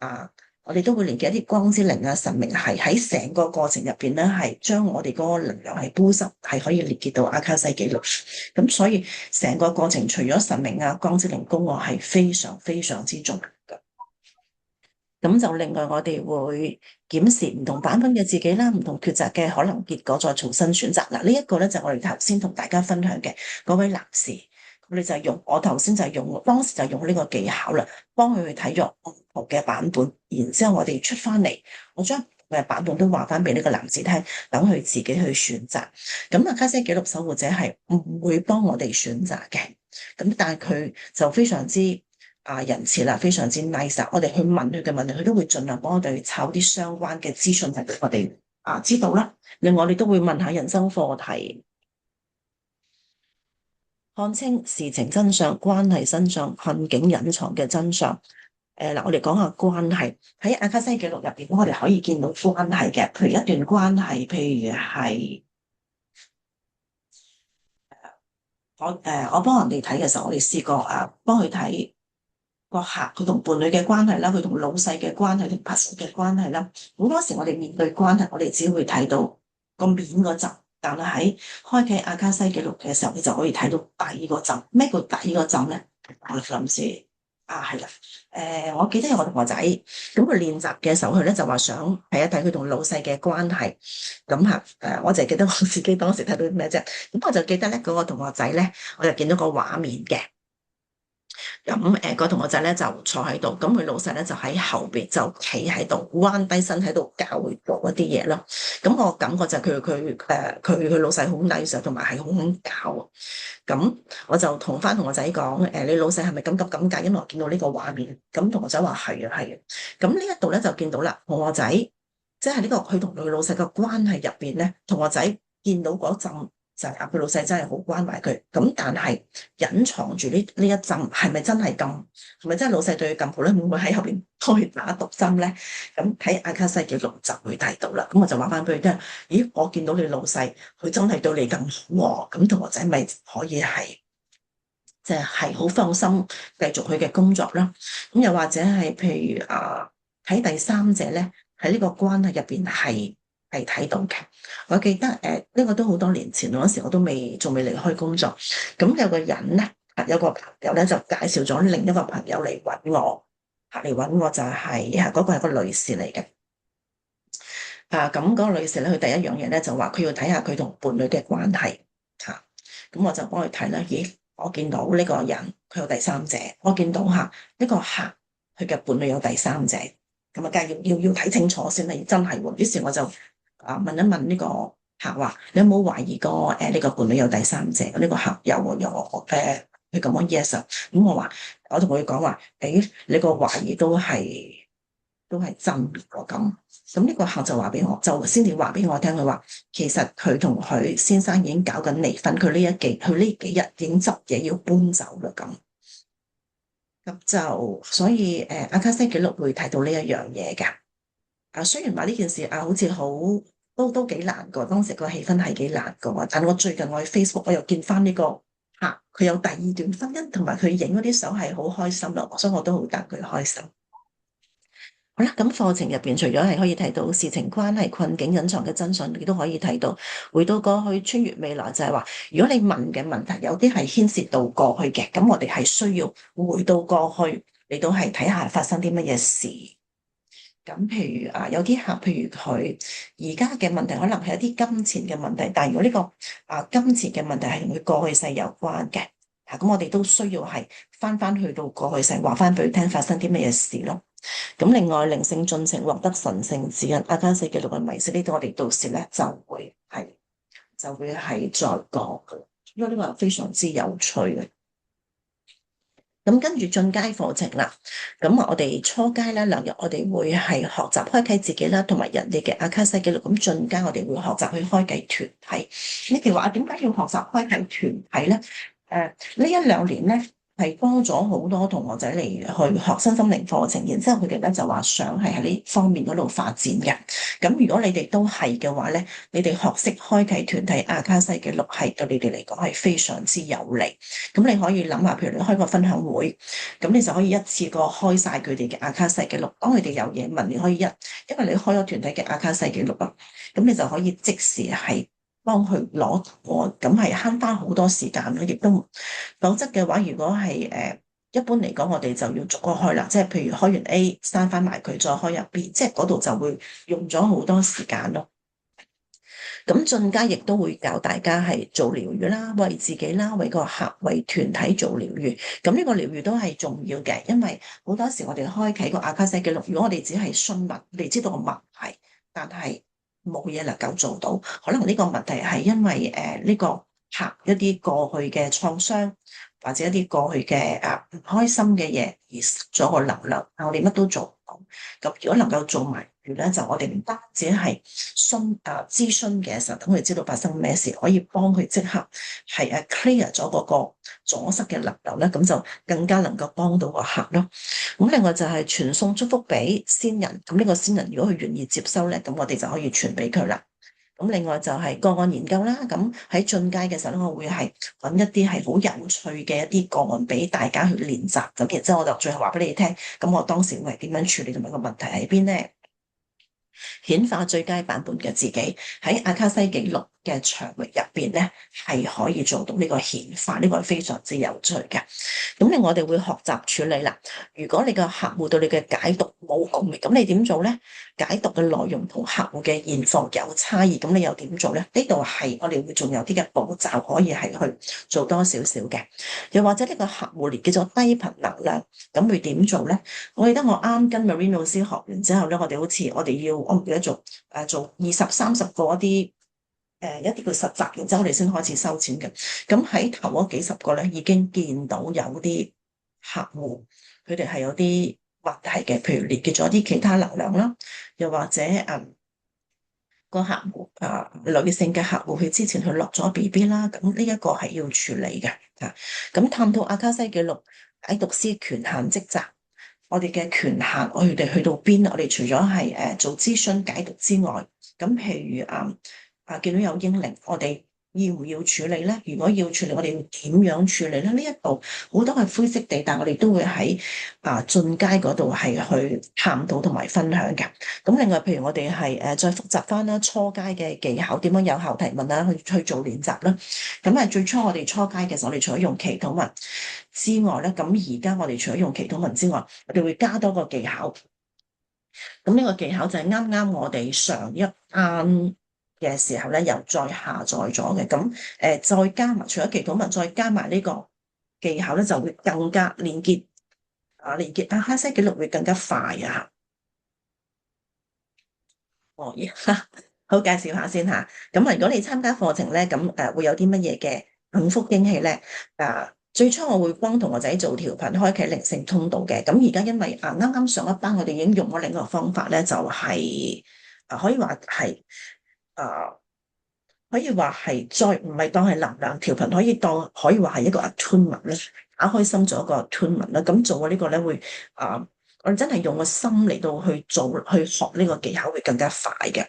Speaker 1: 啲我哋都會連結一啲光之靈啊、神明係喺成個過程入邊咧，係將我哋嗰個能量係boost up，係可以連結到阿卡西記錄。咁所以成個過程除咗神明啊、光之靈、高我係非常非常之重要嘅。咁就另外我哋會檢視唔同版本嘅自己啦，唔同抉擇嘅可能結果，再重新選擇。嗱，呢一個咧就我哋頭先同大家分享嘅嗰位男士。我哋就係用，我頭先就係用，當時就用呢個技巧啦，幫佢去睇咗唔同嘅版本，然之後我哋出翻嚟，我將嘅版本都話翻俾呢個男子聽，等佢自己去選擇。咁阿卡西記錄守護者係唔會幫我哋選擇嘅，咁但係佢就非常之仁慈啦，非常之 nice。我哋去問佢嘅問題，佢都會盡量幫我哋去抄啲相關嘅資訊，係我哋知道啦。另外我哋都會問下人生課題。看清事情真相，關係真相，困境隱藏嘅真相。嗱，我哋講下關係。喺阿卡西記錄入邊，我哋可以見到關係嘅，譬如一段關係，譬如係我幫人哋睇嘅時候，我哋試過幫佢睇個客佢同伴侶嘅關係啦，佢同老細嘅關係，同拍攝嘅關係啦。好多時我哋面對關係，我哋只會睇到個面嗰陣。但係喺開啟阿卡西記錄嘅時候，你就可以睇到底嗰陣。咩叫底嗰陣咧？我諗先係啦。我記得有個同學仔咁佢練習嘅時候，佢咧就話想睇一睇佢同老細嘅關係。咁我就記得我自己當時睇到啲咩啫。咁我就記得咧嗰個同學仔咧，我就見到個畫面嘅。咁個同學仔咧就坐喺度，咁佢老細咧就喺後邊就企喺度，彎低身喺度教佢做一啲嘢咯。咁我感覺就係佢老細好 nice，同埋係好肯教。咁我就同翻同學仔講，你老細係咪咁教？因為我見到呢個畫面，咁同學仔話係啊係啊。咁呢一度咧就見到啦，同學仔即係呢個佢同佢老細嘅關係入邊咧，同學仔見到嗰陣。就係佢老細真係好關懷佢，咁但係隱藏住呢一陣係咪真係咁？係咪真係老細對佢咁好咧？會唔會喺後邊幫佢打毒針咧？咁睇阿卡西記錄就會睇到啦。咁我就話翻俾佢聽，咦，我見到你老細佢真係對你咁好喎，咁同學仔咪可以係即係好放心繼續佢嘅工作啦。咁又或者係譬如睇第三者咧，喺呢個關係入邊係睇到嘅。我記得呢個都好多年前，嗰時我都仲未離開工作。咁有個人咧，有個朋友咧就介紹咗另一個朋友嚟揾我，就係嗰個係個女士嚟嘅。咁嗰個女士咧，佢第一樣嘢咧就話佢要睇下佢同伴侶嘅關係。咁我就幫佢睇啦。咦，我見到呢個人佢有第三者，我見到呢個客佢嘅伴侶有第三者，咁啊，梗係要睇清楚先啦，真係喎。於是我就問一問呢個客話：你有冇懷疑過呢個伴侶有第三者？呢個客有喎，有喎，佢咁講 yes 啊。咁我同佢講話：你個懷疑都係真嘅咁。咁呢個客就話俾我，就先至話俾我聽，佢話其實佢同佢先生已經搞緊離婚，佢呢幾日已經執嘢要搬走啦咁。咁就所以阿卡西記錄會睇到呢一樣嘢㗎。雖然話呢件事好似都幾難過，當時個氣氛係幾難過，但我最近我喺 Facebook 我又見翻呢個客，佢有第二段婚姻，同埋佢影嗰啲相係好開心咯，所以我都好戥佢開心。好啦，咁課程入邊除咗係可以睇到事情關係、困境、隱藏嘅真相，亦都可以睇到回到過去、穿越未來，就係話，如果你問嘅問題有啲係牽涉到過去嘅，咁我哋係需要回到過去，你都係睇下發生啲乜嘢事。咁譬如有啲客，譬如佢而家嘅問題可能係一啲金錢嘅問題，但係如果呢個金錢嘅問題係同佢過去世有關嘅，咁我哋都需要係翻去到過去世，話翻俾佢聽發生啲乜嘢事咯。咁另外靈性進程獲得神聖指引，阿卡西記錄嘅迷思呢度，我哋到時咧就會係再講，因為呢個係非常之有趣嘅。咁跟住進階課程啦，咁我哋初階啦2日，我哋會係學習開啟自己啦，同埋人哋嘅阿卡西記錄。咁進階我哋會學習去開啟團體。你譬如話點解要學習開啟團體咧？呢一兩年咧，係多咗好多同學仔嚟去學身心靈課程，然之後佢哋咧就話想係喺呢方面嗰度發展嘅。咁如果你哋都係嘅話咧，你哋學識開啟團體阿卡西記錄係對你哋嚟講係非常之有利。咁你可以諗下，譬如你開個分享會，咁你就可以一次過開晒佢哋嘅阿卡西記錄。當佢哋有嘢問，你可以因為你開咗團體嘅阿卡西記錄啊，咁你就可以即時係幫佢攞過，咁係慳翻好多時間咯，亦都否則嘅話，如果係一般嚟講，我哋就要逐個開啦，即係譬如開完 A 刪翻埋佢，再開入 B，即係嗰度就會用咗好多時間咯。咁進階亦都會教大家係做療癒啦，為自己啦，為個客，為團體做療癒。咁呢個療癒都係重要嘅，因為好多時我哋開啟個阿卡西記錄，如果我哋只係詢問，你知道個問題，但係冇嘢能夠做到，可能呢個問題係因為呢個客一啲過去嘅創傷，或者一啲過去嘅唔開心嘅嘢而失咗個能量，我哋乜都做唔到。咁如果能夠做埋咧，就我哋唔單止係諮詢嘅時候，等佢知道發生咩事，可以幫佢即刻係clear 咗嗰個阻塞嘅能量咧，咁就更加能夠幫到個客咯。咁另外就係傳送祝福俾先人，咁呢個先人如果佢願意接收咧，咁我哋就可以傳俾佢啦。咁另外就係個案研究啦，咁喺進階嘅時候咧，我會係揾一啲係好有趣嘅一啲個案俾大家去練習，咁然之後我就最後話俾你哋聽，咁我當時會係點樣處理同埋個問題喺邊咧？顯化最佳版本嘅自己喺阿卡西記錄嘅場域入邊咧，係可以做到呢個顯化，呢個係非常之有趣嘅。咁另外我哋會學習處理啦。如果你個客戶對你嘅解讀冇共鳴，咁你點做咧？解讀嘅內容同客戶嘅現況有差異，咁你又點做咧？呢度係我哋會仲有啲嘅步驟可以係去做多少少嘅。又或者呢個客戶連結咗低頻能量，咁會點做咧？我記得我啱跟 Marine 老師學完之後咧，我哋我唔記得做20-30個一啲嘅實習，然之後我哋先開始收錢嘅。咁喺頭嗰幾十個咧，已經見到有啲客戶佢哋係有啲問題嘅，譬如連結咗啲其他能量啦，又或者個客戶女性嘅客戶，佢之前佢落咗 BB 啦，咁呢一個係要處理嘅。咁探討阿卡西記錄解讀師權限職責，我哋嘅權限，我哋去到邊？我哋除咗係做諮詢解讀之外，咁譬如見到有英靈，我哋要唔要處理咧？如果要處理，我哋要點樣處理咧？呢一度好多係灰色地帶，但我哋都會喺進階嗰度係去探討同埋分享嘅。咁另外，譬如我哋係再複習翻啦，初階嘅技巧點樣有效提問啦，去做練習啦。咁最初我哋初階嘅時候，我哋除咗用祈禱文之外咧，咁而家我哋除咗用祈禱文之外，我哋會加多個技巧。咁呢個技巧就係啱啱我哋上一班嘅時候咧，又再下載咗嘅。咁再加埋除咗祈禱文，再加埋呢個技巧咧就會更加連結阿卡西記錄會更加快啊！哦，好介紹下先吓。咁啊，如果你參加課程咧，咁會有啲乜嘢嘅幸福驚喜咧？最初我會幫同學仔做調頻，開啟靈性通道嘅。咁而家因為啱啱上一班，我哋已經用咗另一個方法咧，就係可以話係啊。可以話係再唔係當係能量調頻，可以話係一個 attunement 咧，打開心做一個 attunement 啦。咁做嘅呢個咧會我哋真係用個心嚟到去做去學呢個技巧會更加快嘅。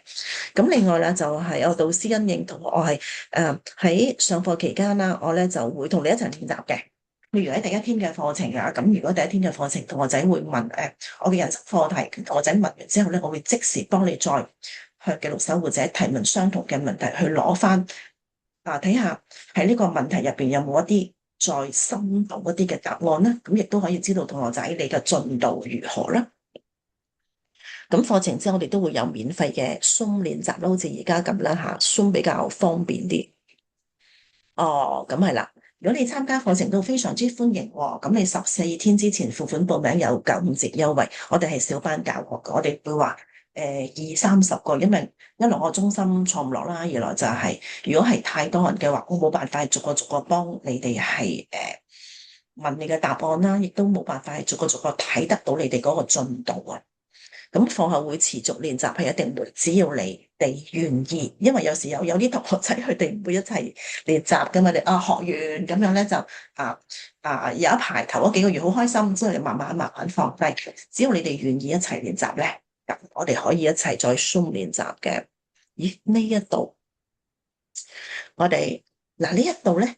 Speaker 1: 咁另外咧就係我導師因應同我係喺上課期間啦，我咧就會同你一齊練習嘅。例如喺第一天嘅課程啊，咁如果第一天嘅課程同學仔會問我嘅人生課題，同學仔問完之後咧，我會即時幫你再向記錄守護者提問相同嘅問題，去攞翻睇下喺呢個問題入邊有冇一啲再深度一啲嘅答案咧，咁亦都可以知道同學仔你嘅進度如何啦。咁課程之後我哋都會有免費嘅 Zoom 練習啦，好似而家咁啦吓，Zoom 比較方便啲。哦，咁係啦。如果你參加課程都非常之歡迎喎，咁你14天之前付款報名有95折優惠。我哋係小班教學嘅，我哋會話20-30個，因為一來我中心坐唔落啦，二來就係如果係太多人嘅話，我冇辦法逐個逐個幫你哋係問你嘅答案啦，亦都冇辦法係逐個逐個睇得到你哋嗰個進度啊。咁課後會持續練習係一定會，只要你哋願意，因為有時有啲同學仔佢哋唔會一齊練習噶嘛，你學完咁樣咧就有一排頭嗰幾個月好開心，之後你慢慢放低。只要你哋願意一齊練習咧，咁我哋可以一齊再 Zoom 練習嘅。咦？呢一度我哋呢一度咧，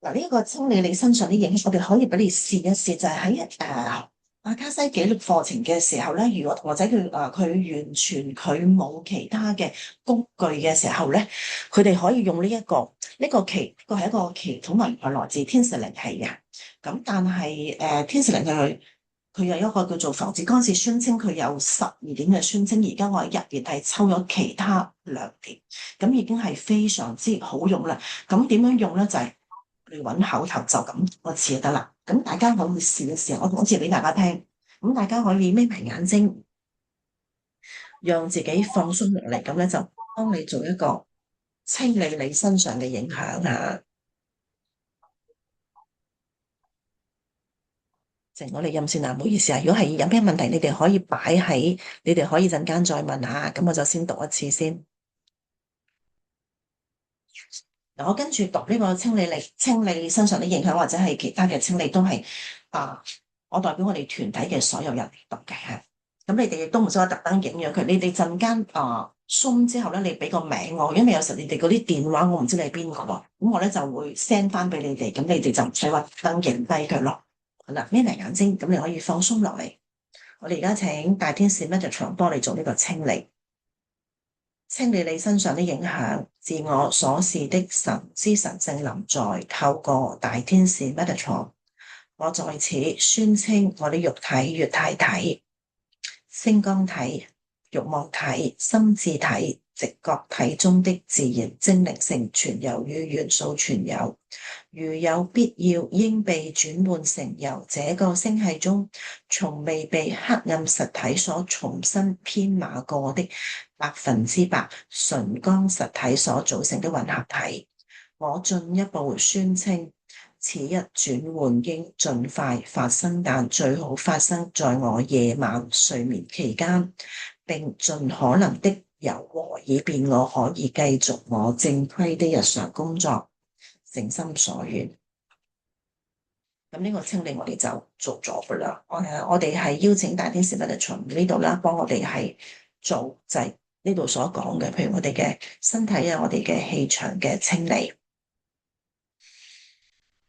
Speaker 1: 呢一個清理你身上啲影響，我哋可以俾你試一試，就係喺阿卡西記錄課程嘅時候咧，如果同學仔佢完全佢冇其他嘅工具嘅時候咧，佢哋可以用呢個係一個祈禱文，係來自天使靈氣嘅。咁但係天使靈氣佢有一個叫做防止干涉宣稱，佢有12點嘅宣稱。而家我喺入邊係抽咗其他2點，咁已經係非常之好用啦。咁點樣用咧？就係你揾口頭就咁個詞就得啦。咁大家可以試一試，我講次俾大家聽。咁大家可以眯埋眼睛，讓自己放鬆落嚟。咁咧就幫你做一個清理你身上嘅影響啊。靜我哋音先啊，唔好意思啊。如果係有咩問題，你哋可以你哋可以陣間再問下。咁我就先讀一次先。我跟住讀呢個清理身上啲影響，或者係其他嘅清理，都係我代表我哋團體嘅所有人嚟讀嘅。咁你哋亦都唔使話特登影咗佢，你哋陣間Zoom之後咧，你俾個名我，因為有時你哋嗰啲電話我唔知你係邊個喎，咁我咧就會 send 翻俾你哋，咁你哋就唔使話特登影低佢咯。好啦，眯埋眼睛，咁你可以放鬆落嚟。我哋而家請大天使 Metatron 幫你做呢個清理。清理你身上的影響，自我所示的神之神聖臨在，透過大天使 Metatron，我在此宣稱我的肉體、月體體、星光體、欲望體、心智體、直覺體中的自然精靈性存有與元素存有，如有必要，應被轉換成由這個星系中從未被黑暗實體所重新編碼過的100%純光實體所組成的混合體。我進一步宣稱，此一轉換應盡快發生，但最好發生在我夜晚睡眠期間，並盡可能的柔和，以便我可以繼續我正規的日常工作。誠心所願。咁呢個清理我哋就做咗噶啦。我哋係邀請大天使們嚟從呢度啦，幫我哋係做就係呢度所講嘅，譬如我哋嘅身體啊，我哋嘅氣場嘅清理。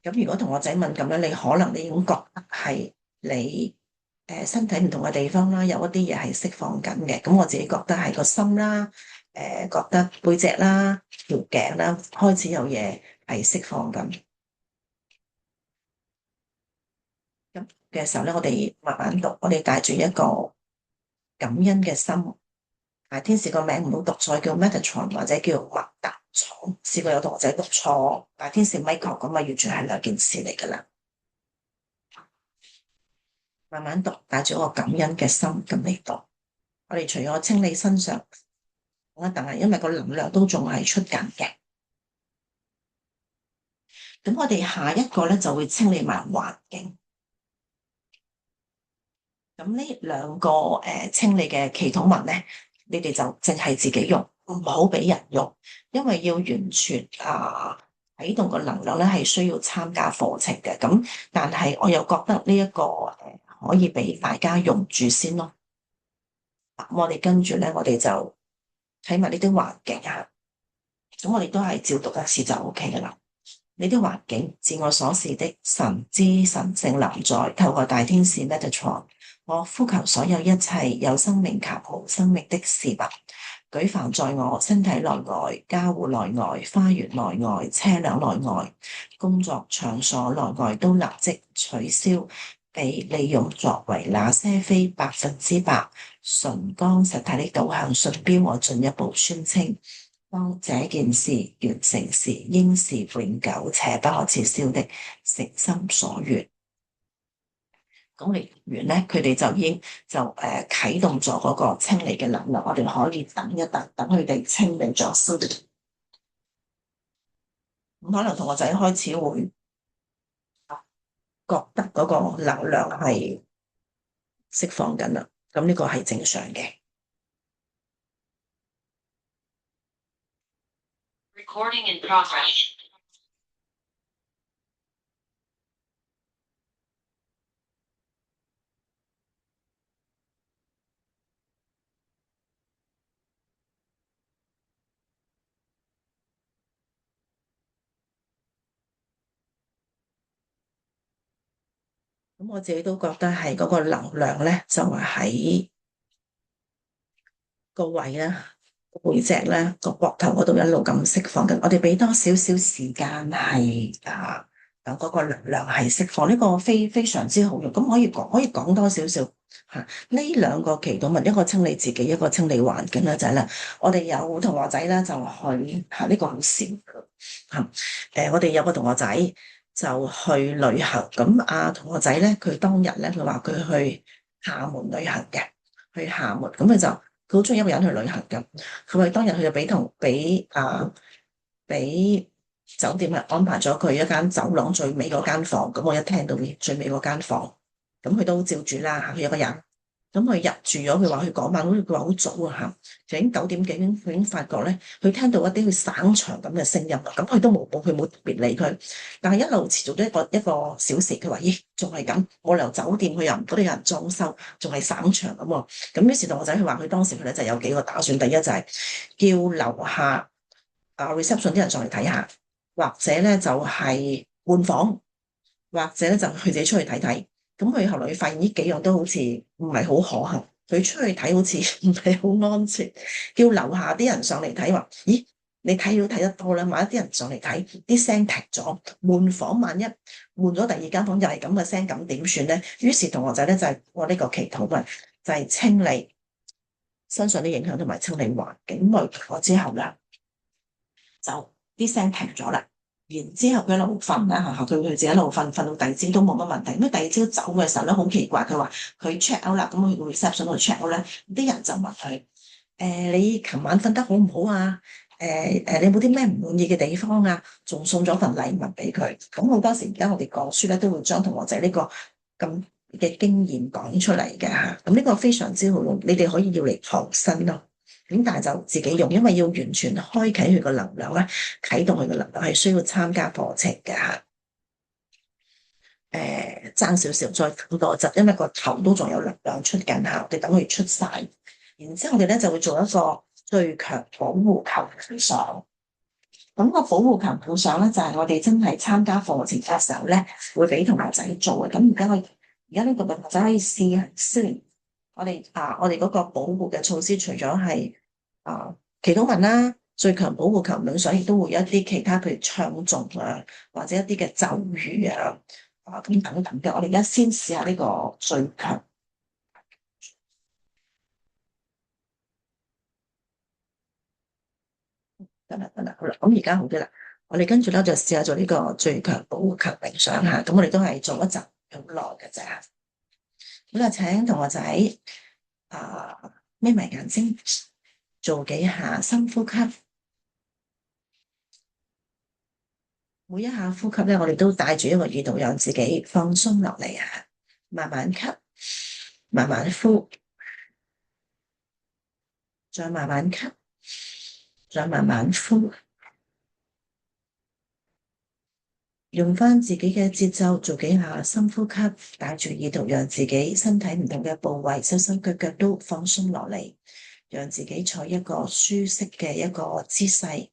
Speaker 1: 咁如果同學仔問咁樣，你可能你已經覺得係你身體唔同嘅地方啦，有一啲嘢係釋放緊嘅。咁我自己覺得係個心啦，覺得背脊啦、條頸啦，開始有嘢係釋放緊。咁嘅時候咧，我哋慢慢讀，我哋帶住一個感恩嘅心。大天使個名唔好讀錯，叫 Metatron 或者叫麥達彩。試過有同學仔讀錯大天使 Michael 咁啊，完全係兩件事嚟噶啦。慢慢讀，帶住一個感恩嘅心咁嚟讀。我哋除咗清理身上，但係因為個能量都仲係出緊嘅。咁我哋下一個咧就會清理埋環境。咁呢兩個清理嘅祈禱文咧，你哋就淨係自己用，唔好俾人用，因為要完全啟動個能量咧係需要參加課程嘅。咁但係我又覺得呢一個可以俾大家用住先咯。咁我哋跟住咧，我哋就睇埋呢啲環境啊。咁我哋都係照讀一次就 OK 噶啦。呢啲環境，自我所示的神之神聖臨在，透過大天使 Metatron，我呼求所有一切有生命及無生命的事物，舉凡在我身體內外、家戶內外、花園內外、車輛內外、工作場所內外，都立即取消，被利用作為那些非100%純光實體的導向信標。我進一步宣稱，當這件事完成時，應是永久且不可撤銷的，誠心所願。咁嚟完咧，佢哋就已經就啟動咗嗰個清理嘅能力，我哋可以等一等，等佢哋清理咗先。咁可能同學仔開始會覺得嗰個能量係釋放緊啦，咁呢個係正常嘅。Recording in progress。咁我自己都覺得係嗰個能量咧，就係喺個位啦、背脊咧、個膊頭嗰度一路咁釋放緊。我哋俾多少少時間係等嗰個能量係釋放，呢個非常之好用。咁可以講多少少嚇？呢兩個祈禱文，一個清理自己，一個清理環境咧，就係咧，我哋有同學仔咧就去嚇，呢個好少嚇。我哋有個同學仔就去旅行，咁同學仔咧，佢當日咧，佢話佢去廈門旅行嘅，去廈門，咁佢好中意一個人去旅行嘅。佢話當日佢就俾酒店安排咗佢一間走廊最尾嗰間房。咁我一聽到最尾嗰間房，咁佢都照住啦。佢有個人。咁佢入住咗，佢話佢嗰晚好似佢話好早啊嚇，就已經9點幾，佢已經發覺咧，佢聽到一啲佢省場咁嘅聲音啦。咁佢都冇特別理佢，但係一路持續咗一個小時，佢話咦仲係咁，冇理由酒店佢又唔覺得有人裝修，仲係省場咁喎。咁於是同學仔佢話佢當時佢咧就有幾個打算，第一就係叫樓下reception 啲人上嚟睇下，或者咧就係換房，或者咧就佢自己出去睇睇。咁佢後來佢發現呢幾樣都好似唔係好可行，佢出去睇好似唔係好安全，叫樓下啲人上嚟睇話，咦，你睇到睇得多啦，萬一啲人上嚟睇，啲聲停咗，換房萬一換咗第二間房又係咁嘅聲，咁點算咧？於是同學仔咧就係我呢個祈禱啊，就係清理身上啲影響同埋清理環境。咁我之後咧就啲聲停咗啦。然之後佢一路瞓啦，佢自己一路瞓到第二朝都冇乜問題。咁第二朝走嘅時候咧，好奇怪，佢話佢 check out 啦，咁佢 reception 度 check out 咧，啲人就問佢：你琴晚瞓得好唔好啊？你有冇啲咩唔滿意嘅地方啊？仲送咗份禮物俾佢。咁好多時而家我哋講書咧，都會將同學仔呢個咁嘅經驗講出嚟嘅嚇。咁呢個非常之好用，你哋可以要嚟傍身咯。咁但係就自己用，因為要完全開啟佢個能量咧，啟動佢個能量係需要參加課程嘅吓。爭少少再等多陣，因為個頭都仲有能量出緊吓，我哋等佢出晒，然之後我哋咧就會做一個最強保護球培上。咁個保護球培上咧就係我哋真係參加課程嘅時候咧，會俾同學仔做嘅。咁而家呢個同學仔可以試我哋嗰個保護嘅措施，除咗係祈禱文啦，最強保護球冥想，亦都會有一啲其他，譬如唱誦啊，或者一啲嘅咒語咁等等嘅。我哋而家先試下呢個最強。得啦，好啦，咁而家好啲啦。我哋跟住咧就試下做呢個最強保護球冥想下，咁我哋都係做一陣好耐嘅啫。好啦，請同學仔眯埋眼睛，做幾下深呼吸。每一下呼吸咧，我哋都帶住一個意圖，讓自己放鬆落嚟啊！慢慢吸，慢慢呼，再慢慢吸，再慢慢呼，用翻自己嘅節奏做幾下深呼吸，帶住意圖，讓自己身體唔同嘅部位、手手腳腳都放鬆落嚟，讓自己坐一個舒適嘅一個姿勢。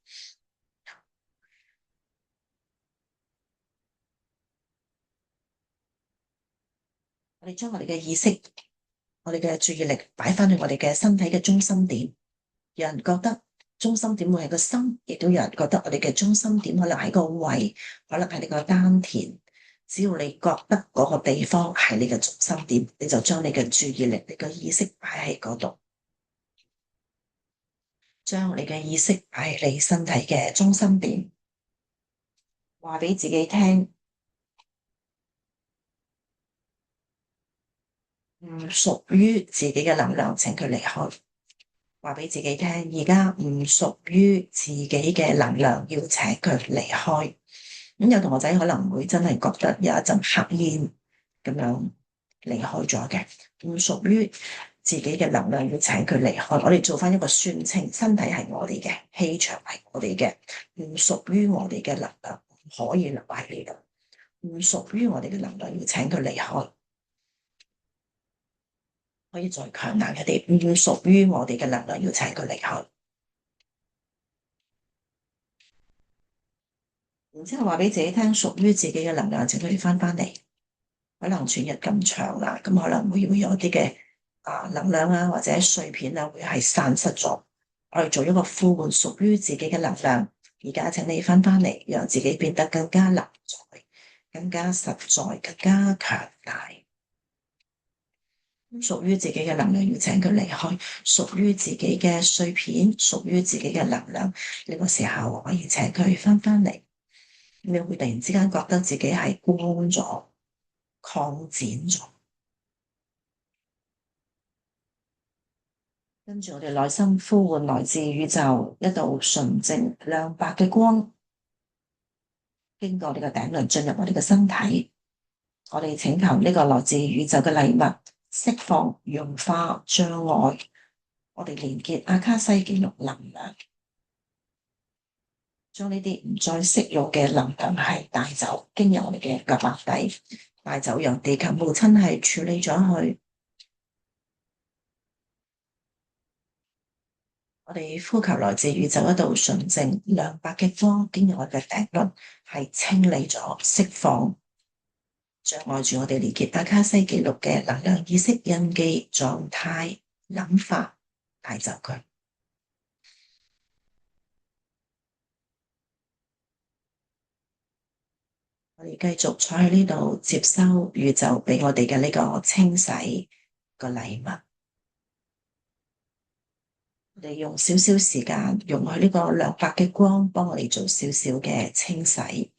Speaker 1: 我哋將我哋嘅意識、我哋嘅注意力擺翻去我哋嘅身體嘅中心點。有人覺得中心點會係個心，亦都有人覺得我哋嘅中心點可能係個胃，可能係你個丹田。只要你覺得嗰個地方係你嘅中心點，你就將你嘅注意力、你嘅意識擺喺嗰度，將你嘅意識擺喺你身體嘅中心點，話俾自己聽，唔屬於自己嘅能量，請佢離開。話俾自己聽，而家唔屬於自己嘅能量，要請佢離開。咁有同學仔可能會真係覺得有一陣黑煙咁樣離開咗嘅，唔屬於自己嘅能量，要請佢離開。我哋做翻一個宣稱，身體係我哋嘅，氣場係我哋嘅，唔屬於我哋嘅能量，唔可以留喺呢度，唔屬於我哋嘅能量，要請佢離開。可以再強硬一啲，唔屬於我哋嘅能量，要請佢離開。然之後話俾自己聽，屬於自己嘅能量，請佢哋翻返嚟。可能全日咁長啦，咁可能會有啲嘅能量啊，或者碎片啊，會係散失咗。我哋做一個呼喚，屬於自己嘅能量。而家請你翻返嚟，讓自己變得更加臨在、更加實在、更加強大。屬於自己嘅能量，要請佢離開；屬於自己嘅碎片，屬於自己嘅能量，呢個時候我要請佢翻返嚟。你會突然之間覺得自己係光咗、擴展咗。跟住我哋內心呼喚來自宇宙一道純淨亮白嘅光，經過我哋嘅頂輪進入我哋嘅身體。我哋請求呢個來自宇宙嘅禮物釋放、融化障礙，我哋連結阿卡西記錄能量，將呢啲唔再適用嘅能量係帶走，經由我哋嘅腳板底帶走，讓地球母親係處理咗佢。我哋呼求來自宇宙一道純淨亮白嘅光，經由我哋嘅頂輪係清理咗、釋放障礙住我哋連結阿卡西記錄嘅能量、意識、印記、狀態、諗法，帶走佢。我哋繼續坐喺呢度接收宇宙俾我哋嘅呢個清洗個禮物。我哋用少少時間，容許呢個亮白嘅光幫我哋做少少嘅清洗。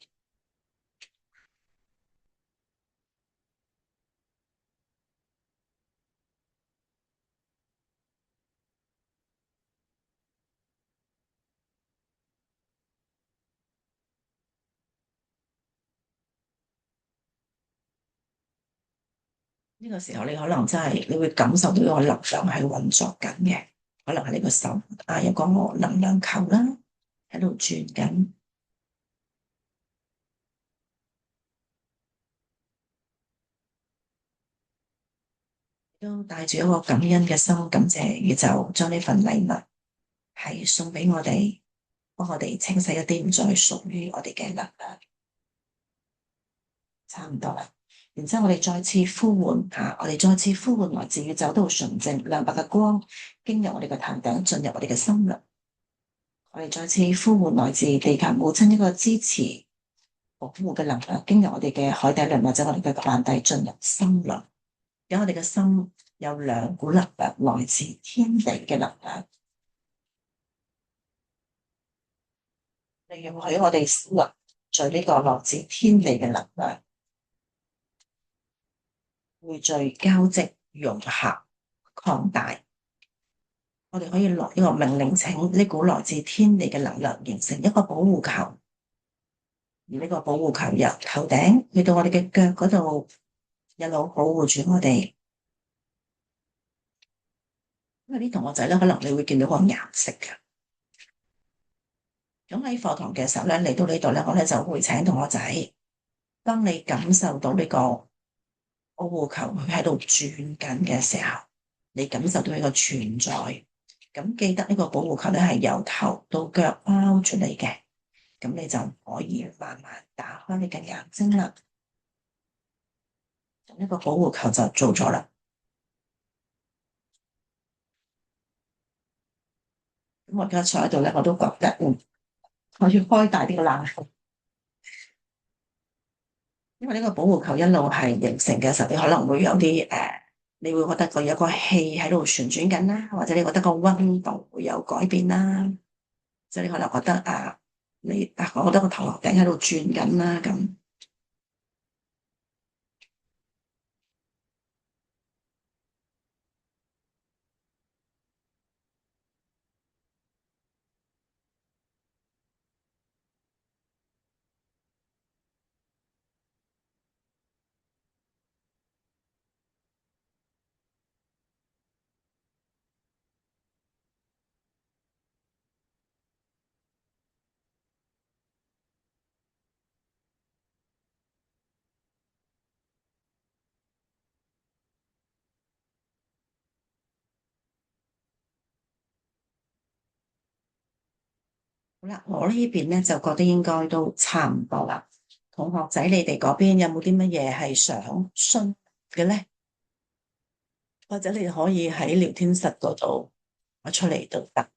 Speaker 1: 呢個時候你可能真係你會感受到個能量係運作緊嘅，可能係你個手有個能量球啦喺度轉緊。都帶住一個感恩嘅心，感謝宇宙將呢份禮物係送俾我哋，幫我哋清洗一啲唔再屬於我哋嘅能量。差唔多啦，然之後我哋再次呼喚下，我哋再次呼喚來自宇宙都純淨亮白嘅光，經由我哋嘅頭頂進入我哋嘅心輪。我哋再次呼喚來自地球母親一個支持保護嘅能量，經由我哋嘅海底輪或者我哋嘅腳底進入心輪。而我哋嘅心有兩股能量來自天地嘅能量，利用喺我哋思維聚呢個來自天地嘅能量，匯聚交織融合擴大。我哋可以落呢個命令，請呢股來自天地嘅能量形成一個保護球，而呢個保護球由頭頂去到我哋嘅腳嗰度，一路保護住我哋。因為啲同學仔咧，可能你會見到個顏色嘅。咁喺課堂嘅時候咧，嚟到呢度咧，我咧就會請同學仔，當你感受到呢個保護球佢喺度轉緊嘅時候，你感受到呢個存在，咁記得呢個保護球咧係由頭到腳包住你嘅，咁你就可以慢慢打開你嘅眼睛啦。咁呢個保護球就做咗啦。咁我而家坐喺度咧，我都覺得我要開大啲個冷氣。因為呢個保護球一路係形成嘅時候，你可能會有啲你會覺得佢有個氣喺度旋轉緊啦，或者你覺得個溫度會有改變啦，即係你可能覺得我覺得個頭殼頂喺度轉緊啦咁。好啦，我呢邊咧就覺得應該都差唔多啦。同學仔，你哋嗰邊有冇啲乜嘢係想詢嘅咧？或者你可以喺聊天室嗰度攞出嚟都得。